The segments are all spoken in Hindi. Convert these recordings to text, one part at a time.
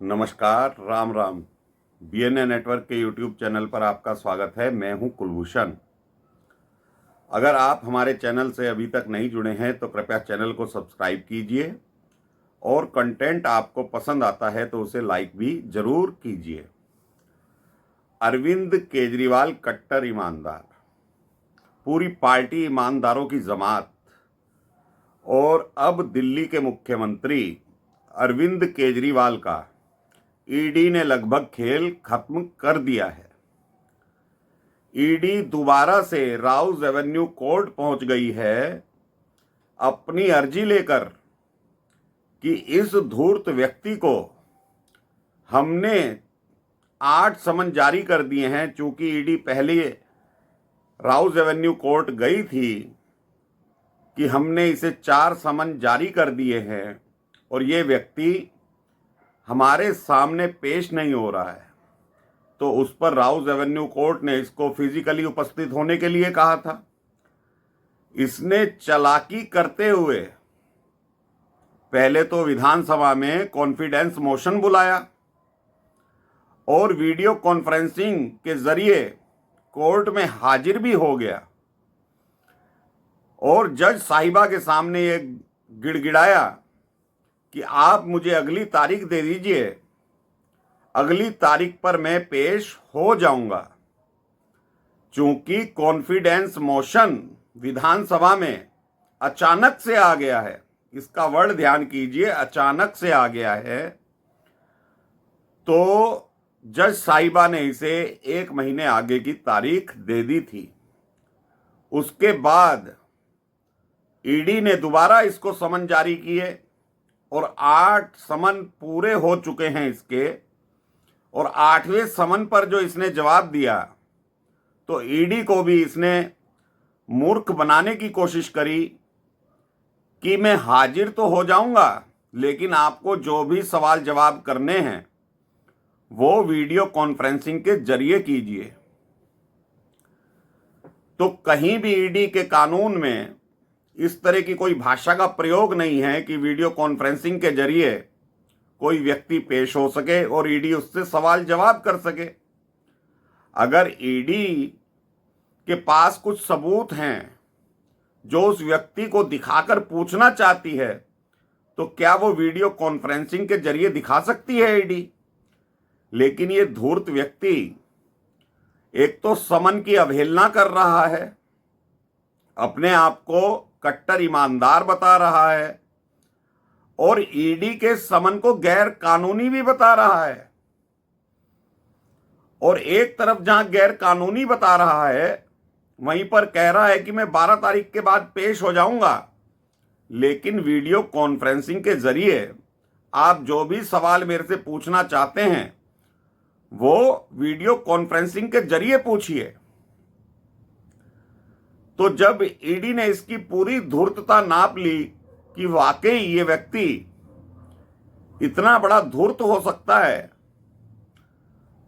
नमस्कार, राम राम। बीएनए नेटवर्क के यूट्यूब चैनल पर आपका स्वागत है। मैं हूं कुलभूषण। अगर आप हमारे चैनल से अभी तक नहीं जुड़े हैं तो कृपया चैनल को सब्सक्राइब कीजिए और कंटेंट आपको पसंद आता है तो उसे लाइक भी जरूर कीजिए। अरविंद केजरीवाल कट्टर ईमानदार, पूरी पार्टी ईमानदारों की जमात और अब दिल्ली के मुख्यमंत्री अरविंद केजरीवाल का ईडी ने लगभग खेल खत्म कर दिया है। ईडी दोबारा से राउज एवेन्यू कोर्ट पहुंच गई है अपनी अर्जी लेकर कि इस धूर्त व्यक्ति को हमने 8 समन जारी कर दिए हैं। चूंकि ईडी पहले राउज एवेन्यू कोर्ट गई थी कि हमने इसे 4 समन जारी कर दिए हैं और ये व्यक्ति हमारे सामने पेश नहीं हो रहा है, तो उस पर राउज एवेन्यू कोर्ट ने इसको फिजिकली उपस्थित होने के लिए कहा था। इसने चालाकी करते हुए पहले तो विधानसभा में कॉन्फिडेंस मोशन बुलाया और वीडियो कॉन्फ्रेंसिंग के जरिए कोर्ट में हाजिर भी हो गया और जज साहिबा के सामने ये गिड़गिड़ाया कि आप मुझे अगली तारीख दे दीजिए, अगली तारीख पर मैं पेश हो जाऊंगा। चूंकि कॉन्फिडेंस मोशन विधानसभा में अचानक से आ गया है, इसका वर्ड ध्यान कीजिए, अचानक से आ गया है, तो जज साहिबा ने इसे 1 महीने आगे की तारीख दे दी थी। उसके बाद ईडी ने दोबारा इसको समन जारी किए और 8 समन पूरे हो चुके हैं इसके, और 8वें समन पर जो इसने जवाब दिया तो ईडी को भी इसने मूर्ख बनाने की कोशिश करी कि मैं हाजिर तो हो जाऊंगा लेकिन आपको जो भी सवाल जवाब करने हैं वो वीडियो कॉन्फ्रेंसिंग के जरिए कीजिए। तो कहीं भी ईडी के कानून में इस तरह की कोई भाषा का प्रयोग नहीं है कि वीडियो कॉन्फ्रेंसिंग के जरिए कोई व्यक्ति पेश हो सके और ईडी उससे सवाल जवाब कर सके। अगर ईडी के पास कुछ सबूत हैं जो उस व्यक्ति को दिखाकर पूछना चाहती है तो क्या वो वीडियो कॉन्फ्रेंसिंग के जरिए दिखा सकती है ईडी? लेकिन ये धूर्त व्यक्ति एक तो समन की अवहेलना कर रहा है, अपने आप को कट्टर ईमानदार बता रहा है और ईडी के समन को गैर कानूनी भी बता रहा है। और एक तरफ जहां गैर कानूनी बता रहा है वहीं पर कह रहा है कि मैं 12 तारीख के बाद पेश हो जाऊंगा, लेकिन वीडियो कॉन्फ्रेंसिंग के जरिए आप जो भी सवाल मेरे से पूछना चाहते हैं वो वीडियो कॉन्फ्रेंसिंग के जरिए पूछिए। तो जब ईडी ने इसकी पूरी धूर्तता नाप ली कि वाकई ये व्यक्ति इतना बड़ा धूर्त हो सकता है,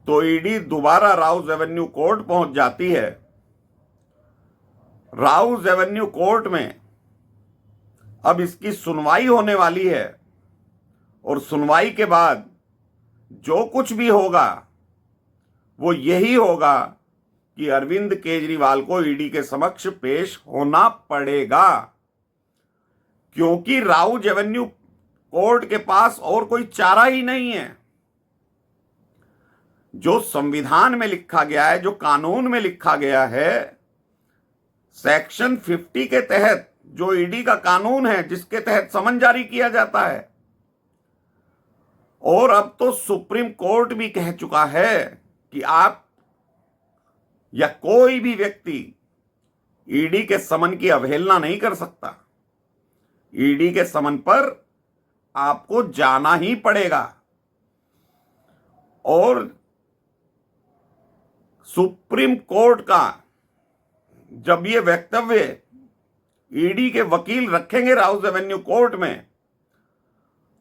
तो ईडी दोबारा राउज एवेन्यू कोर्ट पहुंच जाती है। राउज एवेन्यू कोर्ट में अब इसकी सुनवाई होने वाली है और सुनवाई के बाद जो कुछ भी होगा वो यही होगा कि अरविंद केजरीवाल को ईडी के समक्ष पेश होना पड़ेगा, क्योंकि राउज एवेन्यू कोर्ट के पास और कोई चारा ही नहीं है। जो संविधान में लिखा गया है, जो कानून में लिखा गया है, सेक्शन 50 के तहत जो ईडी का कानून है जिसके तहत समन जारी किया जाता है, और अब तो सुप्रीम कोर्ट भी कह चुका है कि आप या कोई भी व्यक्ति ईडी के समन की अवहेलना नहीं कर सकता। ईडी के समन पर आपको जाना ही पड़ेगा। और सुप्रीम कोर्ट का जब ये वक्तव्य ईडी के वकील रखेंगे राउज एवेन्यू कोर्ट में,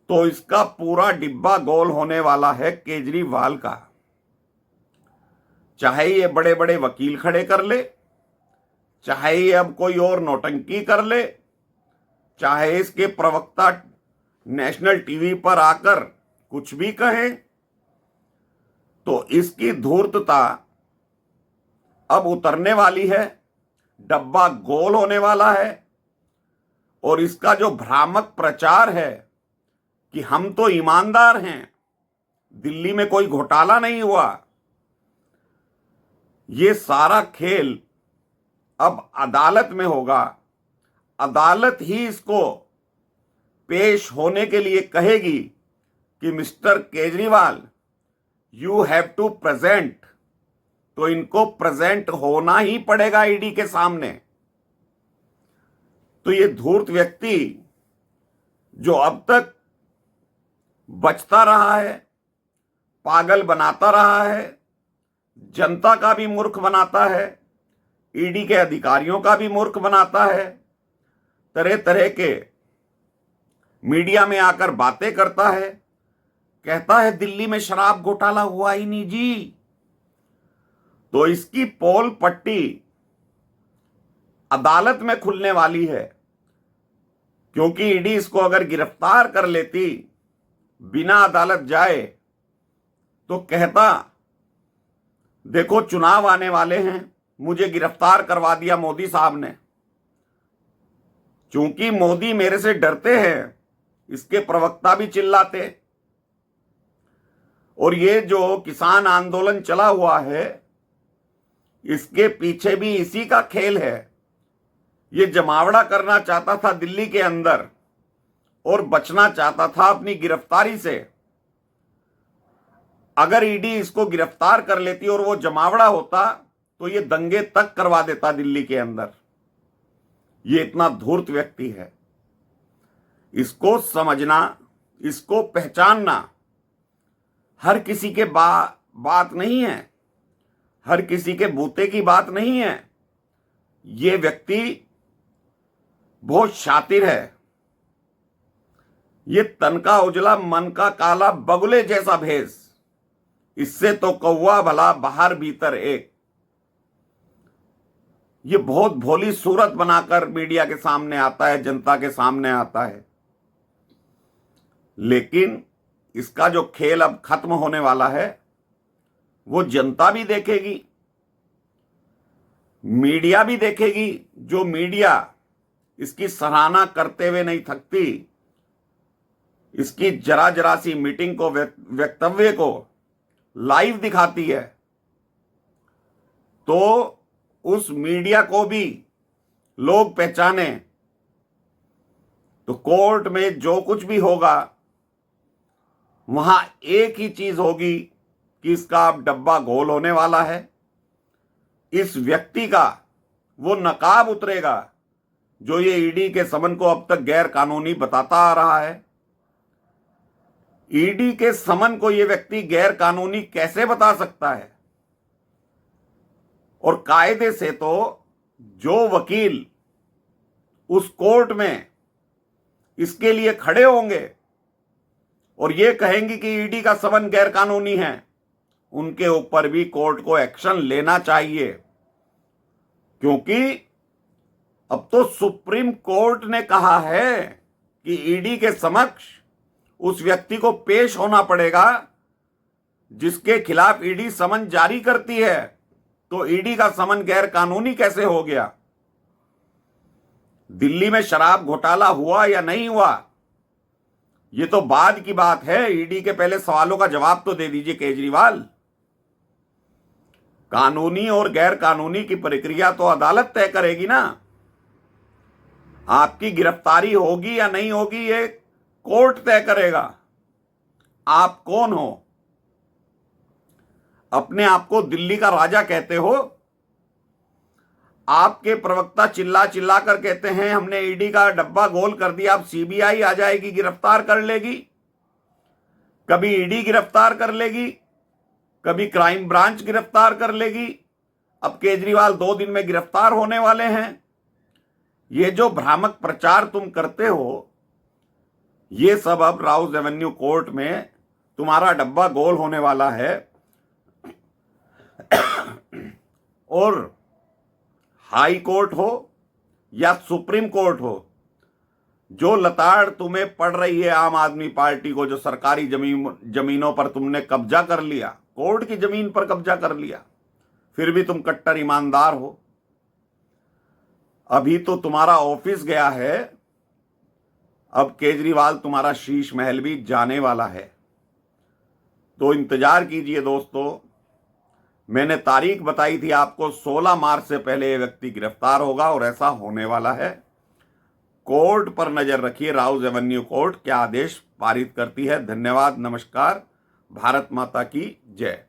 तो इसका पूरा डिब्बा गोल होने वाला है केजरीवाल का। चाहे ये बड़े बड़े वकील खड़े कर ले, चाहे ये अब कोई और नौटंकी कर ले, चाहे इसके प्रवक्ता नेशनल टीवी पर आकर कुछ भी कहें, तो इसकी धूर्तता अब उतरने वाली है, डब्बा गोल होने वाला है। और इसका जो भ्रामक प्रचार है कि हम तो ईमानदार हैं, दिल्ली में कोई घोटाला नहीं हुआ, ये सारा खेल अब अदालत में होगा। अदालत ही इसको पेश होने के लिए कहेगी कि mister Kejriwal you have to present, तो इनको प्रेजेंट होना ही पड़ेगा ईडी के सामने। तो ये धूर्त व्यक्ति जो अब तक बचता रहा है, पागल बनाता रहा है, जनता का भी मूर्ख बनाता है, ईडी के अधिकारियों का भी मूर्ख बनाता है, तरह तरह के मीडिया में आकर बातें करता है, कहता है दिल्ली में शराब घोटाला हुआ ही नहीं जी। तो इसकी पोल पट्टी अदालत में खुलने वाली है, क्योंकि ईडी इसको अगर गिरफ्तार कर लेती बिना अदालत जाए तो कहता देखो चुनाव आने वाले हैं, मुझे गिरफ्तार करवा दिया मोदी साहब ने। चूंकि मोदी मेरे से डरते हैं, इसके प्रवक्ता भी चिल्लाते। और ये जो किसान आंदोलन चला हुआ है, इसके पीछे भी इसी का खेल है। ये जमावड़ा करना चाहता था दिल्ली के अंदर और बचना चाहता था अपनी गिरफ्तारी से। अगर ईडी इसको गिरफ्तार कर लेती और वो जमावड़ा होता तो ये दंगे तक करवा देता दिल्ली के अंदर। ये इतना धूर्त व्यक्ति है। इसको समझना, इसको पहचानना हर किसी के बात नहीं है, हर किसी के बूते की बात नहीं है। ये व्यक्ति बहुत शातिर है। ये तन का उजला मन का काला बगुले जैसा भेष, इससे तो कौवा भला बाहर भीतर एक। ये बहुत भोली सूरत बनाकर मीडिया के सामने आता है, जनता के सामने आता है। लेकिन इसका जो खेल अब खत्म होने वाला है वो जनता भी देखेगी, मीडिया भी देखेगी। जो मीडिया इसकी सराहना करते हुए नहीं थकती, इसकी जरा जरा सी मीटिंग को, वक्तव्य को लाइव दिखाती है, तो उस मीडिया को भी लोग पहचाने। तो कोर्ट में जो कुछ भी होगा वहां एक ही चीज होगी कि इसका अब डब्बा गोल होने वाला है। इस व्यक्ति का वो नकाब उतरेगा जो ये ईडी के समन को अब तक गैर कानूनी बताता आ रहा है। ईडी के समन को ये व्यक्ति गैर कानूनी कैसे बता सकता है? और कायदे से तो जो वकील उस कोर्ट में इसके लिए खड़े होंगे और ये कहेंगे कि ईडी का समन गैर कानूनी है, उनके ऊपर भी कोर्ट को एक्शन लेना चाहिए। क्योंकि अब तो सुप्रीम कोर्ट ने कहा है कि ईडी के समक्ष उस व्यक्ति को पेश होना पड़ेगा जिसके खिलाफ ईडी समन जारी करती है। तो ईडी का समन गैर कानूनी कैसे हो गया? दिल्ली में शराब घोटाला हुआ या नहीं हुआ, ये तो बाद की बात है। ईडी के पहले सवालों का जवाब तो दे दीजिए केजरीवाल। कानूनी और गैर कानूनी की प्रक्रिया तो अदालत तय करेगी ना। आपकी गिरफ्तारी होगी या नहीं होगी ये कोर्ट तय करेगा। आप कौन हो? अपने आप को दिल्ली का राजा कहते हो। आपके प्रवक्ता चिल्ला चिल्ला कर कहते हैं हमने ईडी का डब्बा गोल कर दिया, अब सीबीआई आ जाएगी, गिरफ्तार कर लेगी। कभी ईडी गिरफ्तार कर लेगी, कभी क्राइम ब्रांच गिरफ्तार कर लेगी। अब केजरीवाल 2 दिन में गिरफ्तार होने वाले हैं। ये जो भ्रामक प्रचार तुम करते हो, ये सब अब राउज एवेन्यू कोर्ट में तुम्हारा डब्बा गोल होने वाला है। और हाई कोर्ट हो या सुप्रीम कोर्ट हो, जो लताड़ तुम्हें पड़ रही है आम आदमी पार्टी को, जो सरकारी जमीनों पर तुमने कब्जा कर लिया, कोर्ट की जमीन पर कब्जा कर लिया, फिर भी तुम कट्टर ईमानदार हो। अभी तो तुम्हारा ऑफिस गया है, अब केजरीवाल तुम्हारा शीश महल भी जाने वाला है। तो इंतजार कीजिए दोस्तों, मैंने तारीख बताई थी आपको, 16 मार्च से पहले ये व्यक्ति गिरफ्तार होगा और ऐसा होने वाला है। कोर्ट पर नजर रखिए, राउज एवेन्यू कोर्ट क्या आदेश पारित करती है। धन्यवाद, नमस्कार, भारत माता की जय।